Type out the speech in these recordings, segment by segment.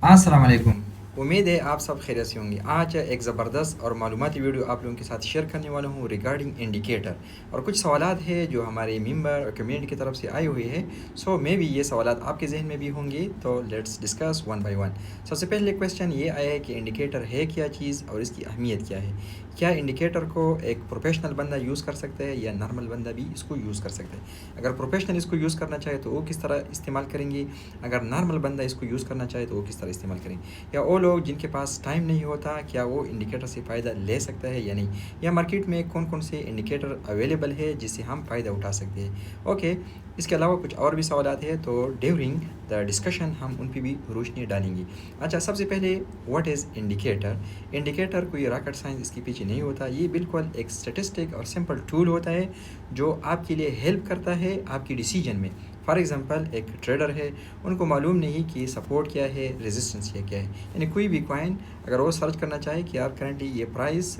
अस्सलाम वालेकुम। उम्मीद है आप सब खैरियत से होंगे। आज एक ज़बरदस्त और मालूमाती वीडियो आप लोगों के साथ शेयर करने वाला हूँ रिगार्डिंग इंडिकेटर, और कुछ सवालात है जो हमारे मेंबर और कम्युनिटी की तरफ से आए हुए हैं। सो मे भी ये सवालात आपके जहन में भी होंगे, तो let's discuss one by one. सबसे पहले क्वेश्चन ये आया है कि इंडिकेटर है क्या चीज़ और इसकी अहमियत क्या है। क्या इंडिकेटर को एक प्रोफेशनल बंदा यूज़ कर सकता है या नॉर्मल बंदा भी इसको यूज़ कर सकता है। अगर प्रोफेशनल इसको यूज़ करना चाहे तो वो किस तरह इस्तेमाल करेंगे, अगर नॉर्मल बंदा इसको यूज़ करना चाहे तो वो किस तरह इस्तेमाल करेंगे, या वो लोग जिनके पास टाइम नहीं होता क्या वो इंडिकेटर से फ़ायदा ले सकता है या नहीं, या मार्केट में कौन कौन से इंडिकेटर अवेलेबल है जिससे हम फ़ायदा उठा सकते हैं। ओके, इसके अलावा कुछ और भी सवालात हैं, तो ड्यूरिंग द डिस्कशन हम उन पर भी रोशनी डालेंगे। अच्छा, सबसे पहले व्हाट इज़ इंडिकेटर। इंडिकेटर कोई रॉकेट साइंस इसके पीछे नहीं होता, ये बिल्कुल एक स्टेटिस्टिक और सिंपल टूल होता है जो आपके लिए हेल्प करता है आपकी डिसीजन में। फॉर एग्ज़ाम्पल, एक ट्रेडर है, उनको मालूम नहीं कि सपोर्ट क्या है, रेजिस्टेंस क्या है। यानी कोई भी कॉइन अगर वो सर्च करना चाहे कि यार करंटली ये प्राइस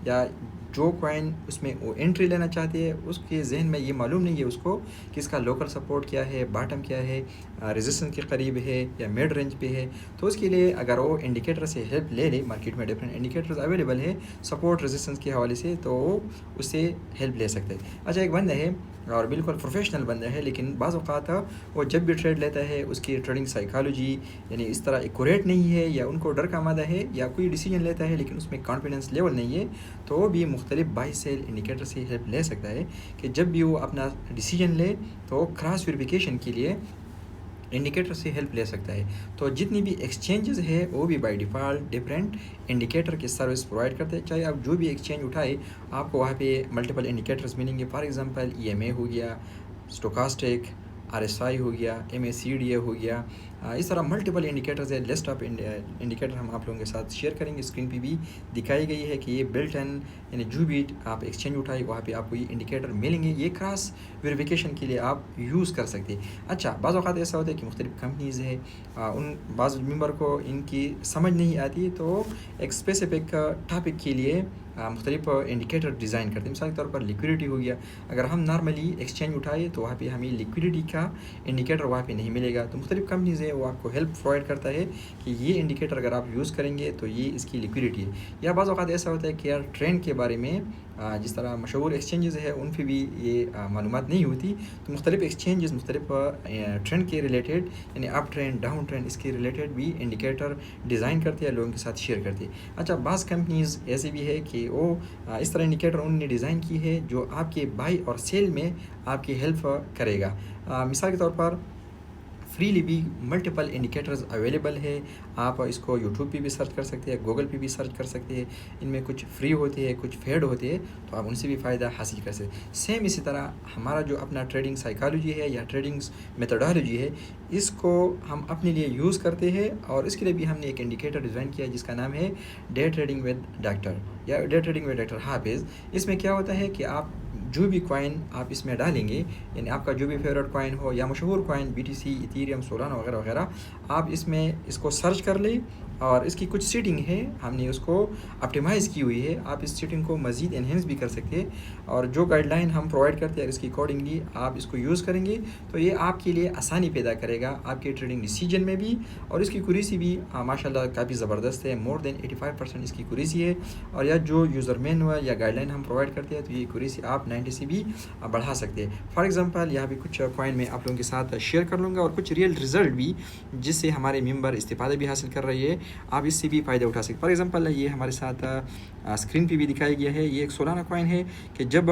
या जो कॉइन उसमें वो एंट्री लेना चाहती है, उसके जहन में ये मालूम नहीं है उसको कि इसका लोकल सपोर्ट क्या है, बॉटम क्या है, रेजिस्टेंस के करीब है या मिड रेंज पे है। तो उसके लिए अगर वो इंडिकेटर से हेल्प ले ले, मार्केट में डिफरेंट इंडिकेटर्स अवेलेबल है सपोर्ट रेजिस्टेंस के हवाले से, तो वो उससे हेल्प ले सकते हैं। अच्छा, एक बंदा है और बिल्कुल प्रोफेशनल बंदा है, लेकिन बाज़ औक़ात वो जब भी ट्रेड लेता है उसकी ट्रेडिंग साइकोलॉजी यानी इस तरह एक्यूरेट नहीं है, या उनको डर का मादा है, या कोई डिसीजन लेता है लेकिन उसमें कॉन्फिडेंस लेवल नहीं है, तो वो भी मुख्तलिफ बाई सेल इंडिकेटर से हेल्प ले सकता है कि जब भी वो अपना डिसीजन ले तो क्रॉस वेरिफिकेशन के लिए इंडिकेटर से हेल्प ले सकता है। तो जितनी भी एक्सचेंजेस है वो भी बाय डिफ़ॉल्ट डिफरेंट इंडिकेटर की सर्विस प्रोवाइड करते हैं। चाहे आप जो भी एक्सचेंज उठाए, आपको वहाँ पे मल्टीपल इंडिकेटर्स मिलेंगे। फॉर एग्जांपल, ईएमए हो गया, स्टोकास्टिक, आरएसआई हो गया, एमएसीडीए हो गया, इस तरह मल्टीपल इंडिकेटर्स है। लिस्ट ऑफ इंडिकेटर हम आप लोगों के साथ शेयर करेंगे। स्क्रीन पे भी दिखाई गई है कि ये बिल्ट इन, यानी जो भी आप एक्सचेंज उठाए वहाँ पे आपको ये इंडिकेटर मिलेंगे। ये क्रॉस वेरिफिकेशन के लिए आप यूज़ कर सकते हैं। अच्छा, बाज़ औक़ात ऐसा होता है कि मुख्तलिफ़ कंपनीज़ है, उन बाज़ मेंबर को इनकी समझ नहीं आती, तो एक स्पेसिफिक टॉपिक के लिए मुख्तलिफ इंडिकेटर डिज़ाइन करते हैं। मिसाल के तौर पर लिक्विडिटी हो गया, अगर हम नॉर्मली एक्सचेंज उठाए तो वहाँ पे हमें लिक्विडिटी का इंडिकेटर वहाँ पे नहीं मिलेगा, तो मुख्तलिफ कंपनीज़ है वो आपको हेल्प प्रोवाइड करता है कि ये इंडिकेटर अगर आप यूज़ करेंगे तो ये इसकी लिक्विडिटी है। या बाज़ औक़ात ऐसा होता है कि यार ट्रेंड के बारे में जिस तरह मशहूर एक्सचेंजेस है उन पर भी ये मालूमात नहीं होती, तो मुख्तलिफ एक्सचेंजेस मुख्तलिफ ट्रेंड के रिलेटेड यानी अप ट्रेंड डाउन ट्रेंड इसके रिलेटेड भी इंडिकेटर डिज़ाइन करते हैं, लोगों के साथ शेयर करते हैं। अच्छा, बाज़ कंपनीज़ ऐसी भी है कि वो इस तरह इंडिकेटर उन्होंने डिज़ाइन की है जो आपके बाई और सेल में आपकी हेल्प करेगा। मिसाल के तौर पर फ्रीली भी मल्टीपल इंडिकेटर्स अवेलेबल है। आप इसको यूट्यूब पे भी सर्च कर सकते हैं, गूगल पे भी सर्च कर सकते हैं। इनमें कुछ फ्री होते हैं, कुछ पेड होते हैं, तो आप उनसे भी फ़ायदा हासिल कर सकते हैं। सेम इसी तरह हमारा जो अपना ट्रेडिंग साइकोलॉजी है या ट्रेडिंग मेथोडोलॉजी है, इसको हम अपने लिए यूज़ करते हैं, और इसके लिए भी हमने एक इंडिकेटर डिज़ाइन किया है जिसका नाम है डे ट्रेडिंग विद डॉक्टर या डे ट्रेडिंग विद डॉक्टर हाफिज़। इसमें क्या होता है कि आप जो भी कॉइन आप इसमें डालेंगे, यानी आपका जो भी फेवरेट कॉइन हो या मशहूर कॉइन बीटीसी, इथेरियम, सोलाना वगैरह वगैरह, आप इसमें इसको सर्च कर लें, और इसकी कुछ सेटिंग है हमने उसको ऑप्टिमाइज़ की हुई है। आप इस सेटिंग को मज़ीद एनहेंस भी कर सकते हैं, और जो गाइडलाइन हम प्रोवाइड करते हैं इसकी अकॉर्डिंगली आप इसको यूज़ करेंगे तो ये आपके लिए आसानी पैदा करेगा आपके ट्रेडिंग डिसीजन में भी। और इसकी कुरेसी भी माशाल्लाह काफ़ी ज़बरदस्त है, मोर देन 85% इसकी कुरेसी है। और या जो यूज़र मैनुअल या गाइडलाइन हम प्रोवाइड करते हैं तो ये कुरेसी आप 90 से भी बढ़ा सकते हैं। फॉर एग्ज़ाम्पल, यहाँ पे कुछ कॉइन में आप लोगों के साथ शेयर कर लूँगा, और कुछ रियल रिज़ल्ट भी जिससे हमारे मेंबर इस्तेफ़ादा भी हासिल कर रही है, आप इससे भी फ़ायदा उठा सकते। फॉर एग्ज़ाम्पल, ये हमारे साथ स्क्रीन पे भी दिखाया गया है, ये एक सोलाना कॉइन है कि जब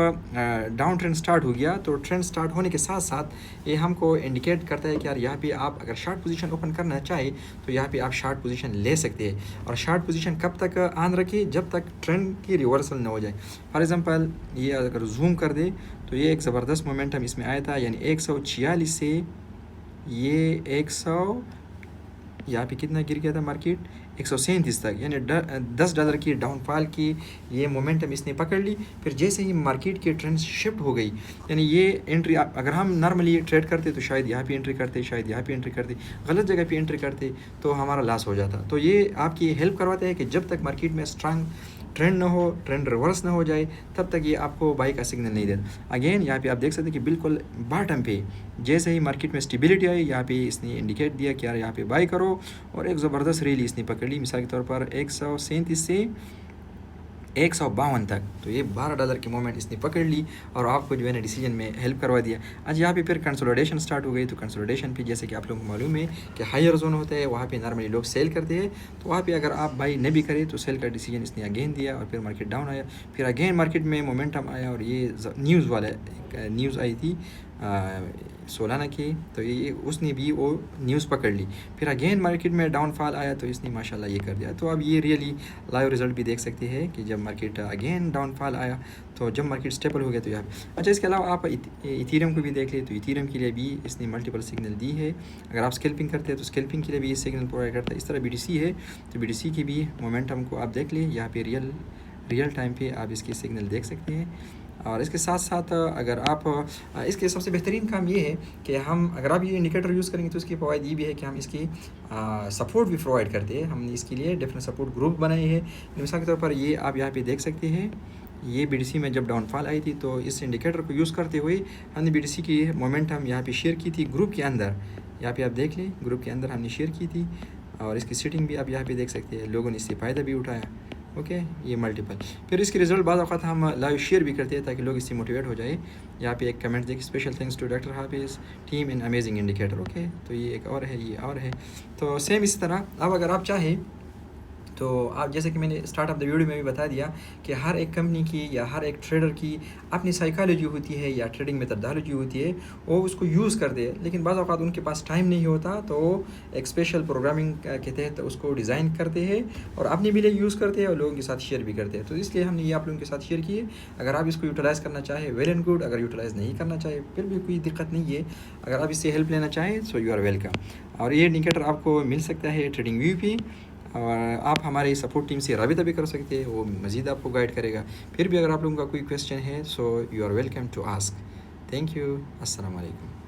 डाउन ट्रेंड स्टार्ट हो गया तो ट्रेंड स्टार्ट होने के साथ साथ ये हमको इंडिकेट करता है कि यार यहाँ पे आप अगर शार्ट पोजीशन ओपन करना चाहे तो यहाँ पे आप शार्ट पोजीशन ले सकते हैं। और शार्ट पोजीशन कब तक ऑन रखिए, जब तक ट्रेंड की रिवर्सल ना हो जाए। फॉर एग्ज़ाम्पल, ये अगर जूम कर दे तो ये एक ज़बरदस्त मोमेंटम इसमें आया था, यानी 146 से ये 100 यहाँ पे कितना गिर गया था मार्केट, 137 तक, यानी $10 की डाउनफॉल की ये मोमेंटम इसने पकड़ ली। फिर जैसे ही मार्केट की ट्रेंड शिफ्ट हो गई, यानी ये एंट्री अगर हम नॉर्मली ट्रेड करते तो शायद यहाँ पे एंट्री करते, शायद यहाँ पे एंट्री करते, गलत जगह पे एंट्री करते तो हमारा लॉस हो जाता। तो ये आपकी हेल्प करवाता है कि जब तक मार्केट में स्ट्रांग ट्रेंड ना हो, ट्रेंड रिवर्स ना हो जाए, तब तक ये आपको बाई का सिग्नल नहीं देता। अगेन यहाँ पे आप देख सकते हैं कि बिल्कुल बॉटम पे जैसे ही मार्केट में स्टेबिलिटी आई, यहाँ पे इसने इंडिकेट दिया कि यार यहाँ पे बाई करो, और एक ज़बरदस्त रैली इसने पकड़ ली। मिसाल के तौर पर 137 से 152 तक, तो ये $12 की मोमेंट इसने पकड़ ली और आपको जो है ना डिसीजन में हेल्प करवा दिया। आज यहाँ पे फिर कंसोलिडेशन स्टार्ट हो गई। तो कंसोलिडेशन पे जैसे कि आप लोगों को मालूम है कि हायर जोन होता है, वहाँ पे नॉर्मली लोग सेल करते हैं, तो वहाँ पे अगर आप बाई नहीं भी करें तो सेल का डिसीजन इसने अगेन दिया और फिर मार्केट डाउन आया। फिर अगेन मार्केट में मोमेंटम आया और ये न्यूज़ वाला न्यूज़ आई थी सोलाना की, तो ये उसने भी वो न्यूज़ पकड़ ली। फिर अगेन मार्केट में डाउनफॉल आया तो इसने माशाल्लाह ये कर दिया। तो अब ये रियली लाइव रिजल्ट भी देख सकते हैं कि जब मार्केट अगेन डाउनफॉल आया, तो जब मार्केट स्टेबल हो गया तो यहाँ अच्छा। इसके अलावा आप इथीरियम को भी देख ले, तो इथीरियम के लिए भी इसने मल्टीपल सिग्नल दी है। अगर आप स्कैल्पिंग करते हैं तो स्कैल्पिंग के लिए भी ये सिग्नल प्रोवाइड करता है। इस तरह BTC है, तो BTC की भी मोमेंटम को आप देख लें, यहाँ पे रियल टाइम पे आप इसके सिग्नल देख सकते हैं। और इसके साथ साथ अगर आप इसके सबसे बेहतरीन काम ये है कि हम अगर आप ये इंडिकेटर यूज़ करेंगे तो इसकी फ़वाइद ये भी है कि हम इसकी सपोर्ट भी प्रोवाइड करते हैं। हमने इसके लिए डिफरेंट सपोर्ट ग्रुप बनाए हैं। मिसाल के तौर पर ये आप यहाँ पे देख सकते हैं, ये BTC में जब डाउनफॉल आई थी तो इस इंडिकेटर को यूज़ करते हुए हमने BTC की मोमेंटम यहाँ पे शेयर की थी ग्रुप के अंदर। यहाँ पे आप देख लें, ग्रुप के अंदर हमने शेयर की थी और इसकी सीटिंग भी आप यहाँ पे देख सकते हैं, लोगों ने इससे फ़ायदा भी उठाया। ओके, ये मल्टीपल। फिर इसके रिज़ल्ट बाद वक़्त हम लाइव शेयर भी करते हैं ताकि लोग इससे मोटिवेट हो जाए। यहाँ पे एक कमेंट देखिए, स्पेशल थैंक्स टू डॉक्टर हाफिज़ टीम इन अमेजिंग इंडिकेटर। ओके, तो ये एक और है, ये और है। तो सेम इसी तरह अब अगर आप चाहें तो आप जैसे कि मैंने स्टार्ट ऑफ द वीडियो में भी बता दिया कि हर एक कंपनी की या हर एक ट्रेडर की अपनी साइकोलॉजी होती है या ट्रेडिंग मेथडोलॉजी होती है, वो उसको यूज़ करते हैं। लेकिन बाज़ औक़ात उनके पास टाइम नहीं होता, तो वो एक स्पेशल प्रोग्रामिंग के तहत उसको डिज़ाइन करते हैं और अपने भी लिए यूज़ करते हैं और लोगों के साथ शेयर भी करते हैं। तो इसलिए हमने ये आप लोगों के साथ शेयर किए। अगर आप इसको यूटिलाइज़ करना चाहें वेल एंड गुड, अगर यूटिलाइज़ नहीं करना चाहें फिर भी कोई दिक्कत नहीं है। अगर आप इससे हेल्प लेना चाहें सो यू आर वेलकम। और ये इंडिकेटर आपको मिल सकता है ट्रेडिंग व्यू पे, और आप हमारे सपोर्ट टीम से राबिता भी कर सकते हैं, वो मज़ीद आपको गाइड करेगा। फिर भी अगर आप लोगों का कोई क्वेश्चन है so you are welcome to ask. Thank you, अस्सलाम वालेकुम।